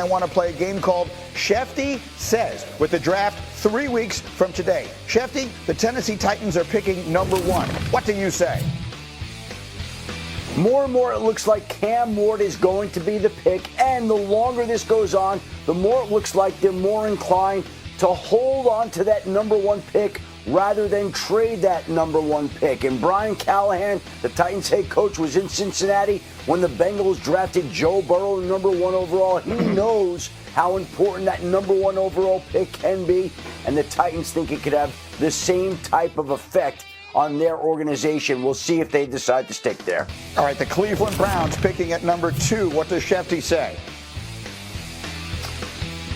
I want to play a game called Shefty Says with the draft 3 weeks from today. Shefty, the Tennessee Titans are picking number 1. What do you say? More and more it looks like Cam Ward is going to be the pick, and the longer this goes on, the more it looks like they're more inclined to hold on to that number 1 pick rather than trade that number 1 pick. And Brian Callahan, the Titans head coach, was in Cincinnati when the Bengals drafted Joe Burrow number 1 overall. He knows how important that number 1 overall pick can be, and the Titans think it could have the same type of effect on their organization. We'll see if they decide to stick there. All right, the Cleveland Browns picking at number 2. What does Shefty say?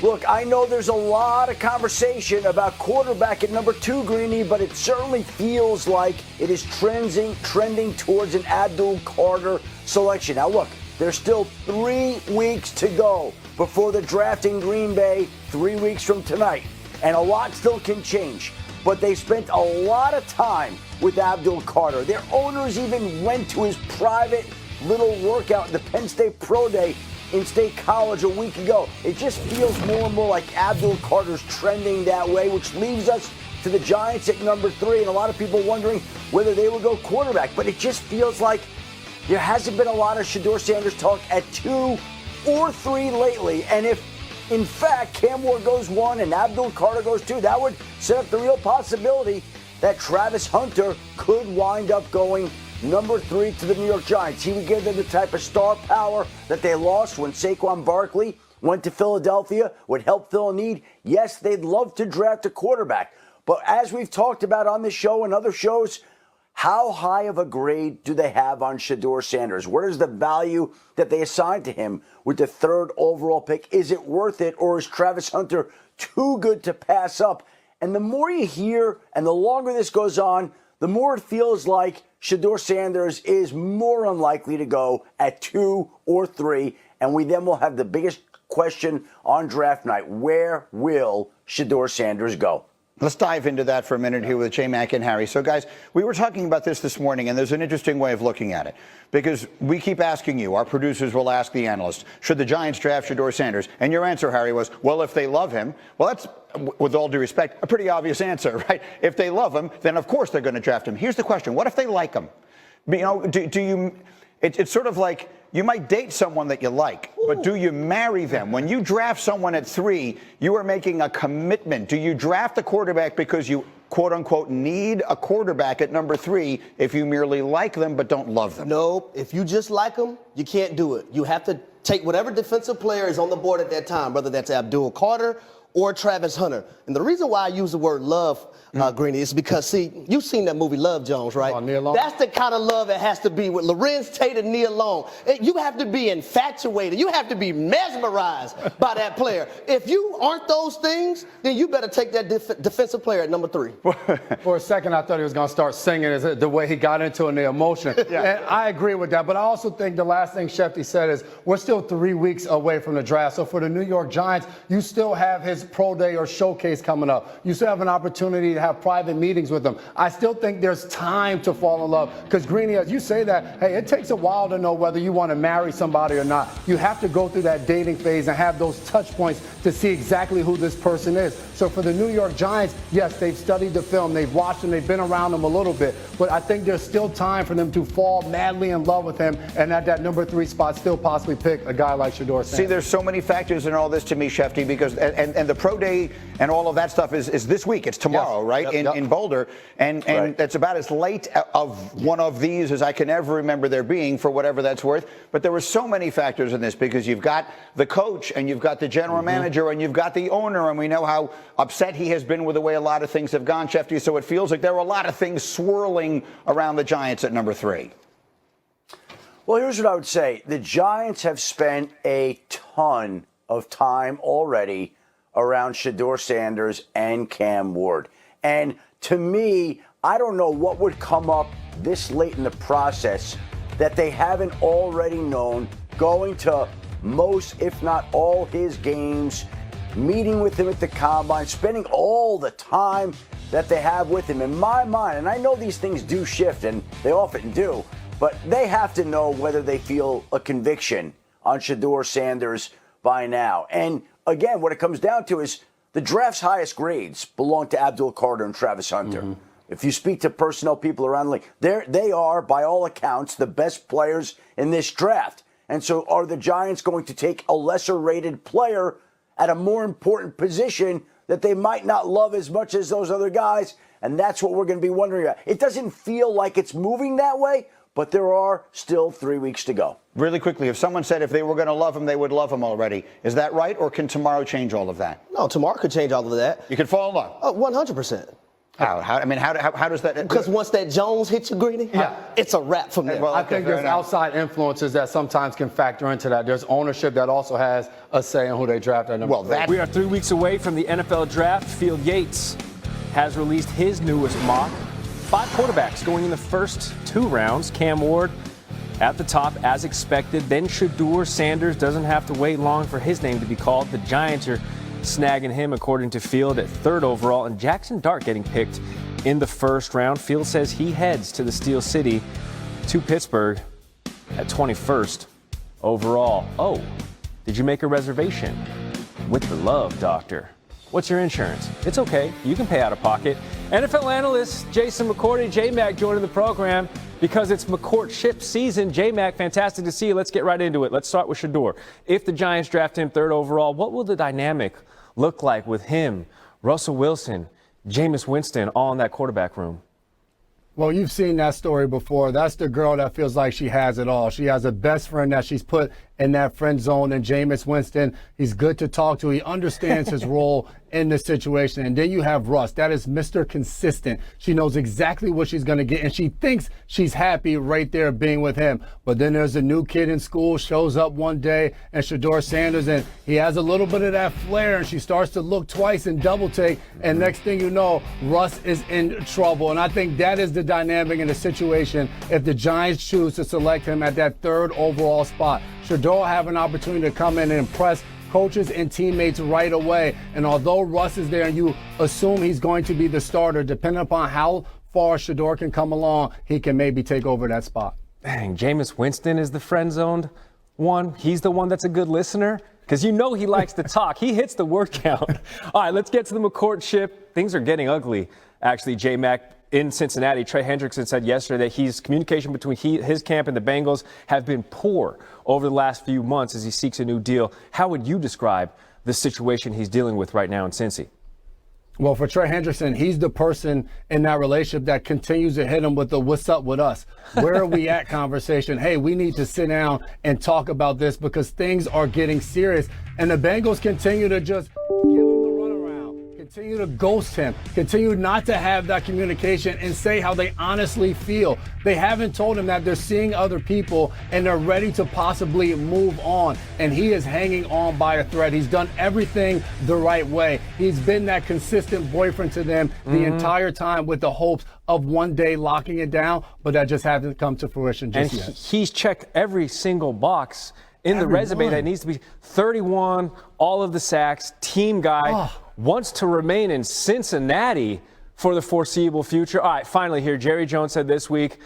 Look, I know there's a lot of conversation about quarterback at number 2, Greeny, but it certainly feels like it is trending towards an Abdul Carter selection. Now, look, there's still 3 weeks to go before the draft in Green Bay, 3 weeks from tonight, and a lot still can change. But they spent a lot of time with Abdul Carter. Their owners even went to his private little workout, the Penn State Pro Day in State College a week ago. It just feels more and more like Abdul Carter's trending that way, which leaves us to the Giants at number 3, and a lot of people wondering whether they will go quarterback. But it just feels like there hasn't been a lot of Shedeur Sanders talk at 2 or 3 lately. And if, in fact, Cam Ward goes 1 and Abdul Carter goes 2, that would set up the real possibility that Travis Hunter could wind up going number 3 to the New York Giants. He would give them the type of star power that they lost when Saquon Barkley went to Philadelphia, would help fill a need. Yes, they'd love to draft a quarterback. But as we've talked about on this show and other shows, how high of a grade do they have on Shedeur Sanders? Where is the value that they assigned to him with the 3rd overall pick? Is it worth it, or is Travis Hunter too good to pass up? And the more you hear and the longer this goes on, the more it feels like Shedeur Sanders is more unlikely to go at 2 or 3, and we then will have the biggest question on draft night. Where will Shedeur Sanders go? Let's dive into that for a minute here with J. Mac and Harry. So, guys, we were talking about this morning, and there's an interesting way of looking at it. Because we keep asking you, our producers will ask the analysts, should the Giants draft Shedeur Sanders? And your answer, Harry, was, well, if they love him. Well, that's, with all due respect, a pretty obvious answer, right? If they love him, then of course they're going to draft him. Here's the question. What if they like him? You know, do you, it's sort of like, you might date someone that you like, but do you marry them? When you draft someone at 3, you are making a commitment. Do you draft a quarterback because you, quote unquote, need a quarterback at number 3 if you merely like them but don't love them? No, if you just like them, you can't do it. You have to take whatever defensive player is on the board at that time, whether that's Abdul Carter or Travis Hunter. And the reason why I use the word love, Greeny, is because, see, you've seen that movie Love Jones, right? Nia Long? That's the kind of love it has to be with Lorenz Tate and Nia Long. You have to be infatuated. You have to be mesmerized by that player. If you aren't those things, then you better take that defensive player at number 3. For a second, I thought he was going to start singing the way he got into it and the emotion. Yeah. And I agree with that. But I also think the last thing Shefty said is we're still 3 weeks away from the draft. So for the New York Giants, you still have his pro day or showcase coming up. You still have an opportunity to have private meetings with him. I still think there's time to fall in love. Because, Greeny, as you say that, hey, it takes a while to know whether you want to marry somebody or not. You have to go through that dating phase and have those touch points to see exactly who this person is. So for the New York Giants, yes, they've studied the film, they've watched him, they've been around him a little bit, but I think there's still time for them to fall madly in love with him and at that number 3 spot still possibly pick a guy like Shedeur Sanders. See, there's so many factors in all this to me, Shefty, because and the pro day and all of that stuff is this week. It's tomorrow, yes. Right? Yep, in Boulder. And right. That's about as late of one of these as I can ever remember there being, for whatever that's worth. But there were so many factors in this because you've got the coach and you've got the general manager and you've got the owner, and we know how upset he has been with the way a lot of things have gone, Shefty. So it feels like there were a lot of things swirling around the Giants at number 3. Well, here's what I would say. The Giants have spent a ton of time already around Shedeur Sanders and Cam Ward. And to me, I don't know what would come up this late in the process that they haven't already known, going to most, if not all, his games, meeting with him at the combine, spending all the time that they have with him. In my mind, and I know these things do shift, and they often do, but they have to know whether they feel a conviction on Shedeur Sanders by now. And again, what it comes down to is the draft's highest grades belong to Abdul Carter and Travis Hunter. If you speak to personnel people around the league, they are, by all accounts, the best players in this draft. And so are the Giants going to take a lesser-rated player at a more important position that they might not love as much as those other guys? And that's what we're going to be wondering about. It doesn't feel like it's moving that way, but there are still 3 weeks to go. Really quickly, if someone said if they were going to love him, they would love him already. Is that right, or can tomorrow change all of that? No, tomorrow could change all of that. You could fall in love. Oh, 100%. How does that? Because once that Jones hits you, Greeny, it's a wrap from there. Well, I think there's outside influences that sometimes can factor into that. There's ownership that also has a say in who they draft at number 3. We are 3 weeks away from the NFL draft. Field Yates has released his newest mock. 5 quarterbacks going in the first 2 rounds. Cam Ward at the top, as expected. Then Shedeur Sanders doesn't have to wait long for his name to be called. The Giants are snagging him, according to Field, at 3rd overall. And Jackson Dart getting picked in the 1st round. Field says he heads to the Steel City to Pittsburgh at 21st overall. Oh, did you make a reservation with the Love Doctor? What's your insurance? It's okay. You can pay out of pocket. NFL analyst Jason McCourty, J-Mac, joining the program because it's McCourtship season. J-Mac, fantastic to see you. Let's get right into it. Let's start with Shedeur. If the Giants draft him 3rd overall, what will the dynamic look like with him, Russell Wilson, Jameis Winston all in that quarterback room? Well, you've seen that story before. That's the girl that feels like she has it all. She has a best friend that she's put in that friend zone, and Jameis Winston, he's good to talk to. He understands his role in the situation. And then you have Russ. That is Mr. Consistent. She knows exactly what she's going to get, and she thinks she's happy right there being with him. But then there's a new kid in school, shows up one day, and Shedeur Sanders, and he has a little bit of that flair, and she starts to look twice and double take, and next thing you know, Russ is in trouble. And I think that is the dynamic in the situation if the Giants choose to select him at that 3rd overall spot. Shedeur will have an opportunity to come in and impress coaches and teammates right away. And although Russ is there and you assume he's going to be the starter, depending upon how far Shedeur can come along, he can maybe take over that spot. Dang, Jameis Winston is the friend-zoned one. He's the one that's a good listener because you know he likes to talk. He hits the word count. All right, let's get to the McCourtship. Things are getting ugly, actually, J-Mac. In Cincinnati, Trey Hendrickson said yesterday that communication between his camp and the Bengals have been poor over the last few months as he seeks a new deal. How would you describe the situation he's dealing with right now in Cincy? Well, for Trey Hendrickson, he's the person in that relationship that continues to hit him with the "what's up with us? Where are we at?" conversation. Hey, we need to sit down and talk about this because things are getting serious. And the Bengals continue to just give him the runaround, continue to ghost him, continue not to have that communication and say how they honestly feel. They haven't told him that they're seeing other people and they're ready to possibly move on. And he is hanging on by a thread. He's done everything the right way. He's been that consistent boyfriend to them the entire time with the hopes of one day locking it down, but that just hasn't come to fruition just yet. He's checked every single box in the resume that needs to be 31, all of the sacks, team guy, wants to remain in Cincinnati for the foreseeable future. All right, finally here, Jerry Jones said this week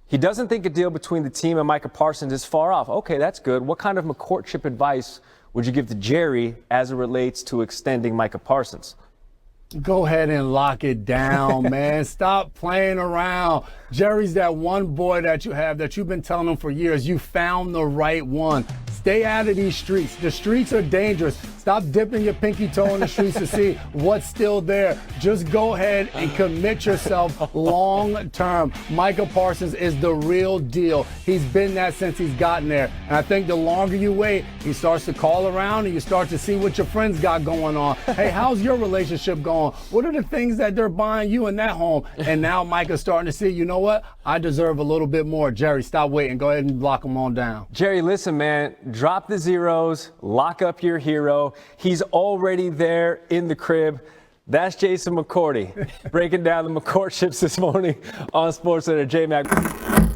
he doesn't think a deal between the team and Micah Parsons is far off. Okay, that's good. What kind of McCourtship advice would you give to Jerry as it relates to extending Micah Parsons? Go ahead and lock it down, man. Stop playing around. Jerry's that one boy that you have that you've been telling him for years. You found the right one. Stay out of these streets. The streets are dangerous. Stop dipping your pinky toe in the streets to see what's still there. Just go ahead and commit yourself long term. Micah Parsons is the real deal. He's been that since he's gotten there. And I think the longer you wait, he starts to call around and you start to see what your friends got going on. Hey, how's your relationship going? What are the things that they're buying you in that home? And now Micah's starting to see, you know what? I deserve a little bit more. Jerry, stop waiting. Go ahead and lock him on down. Jerry, listen, man, drop the zeros, lock up your hero. He's already there in the crib. That's Jason McCourty breaking down the McCourtships this morning on SportsCenter. J-Mac.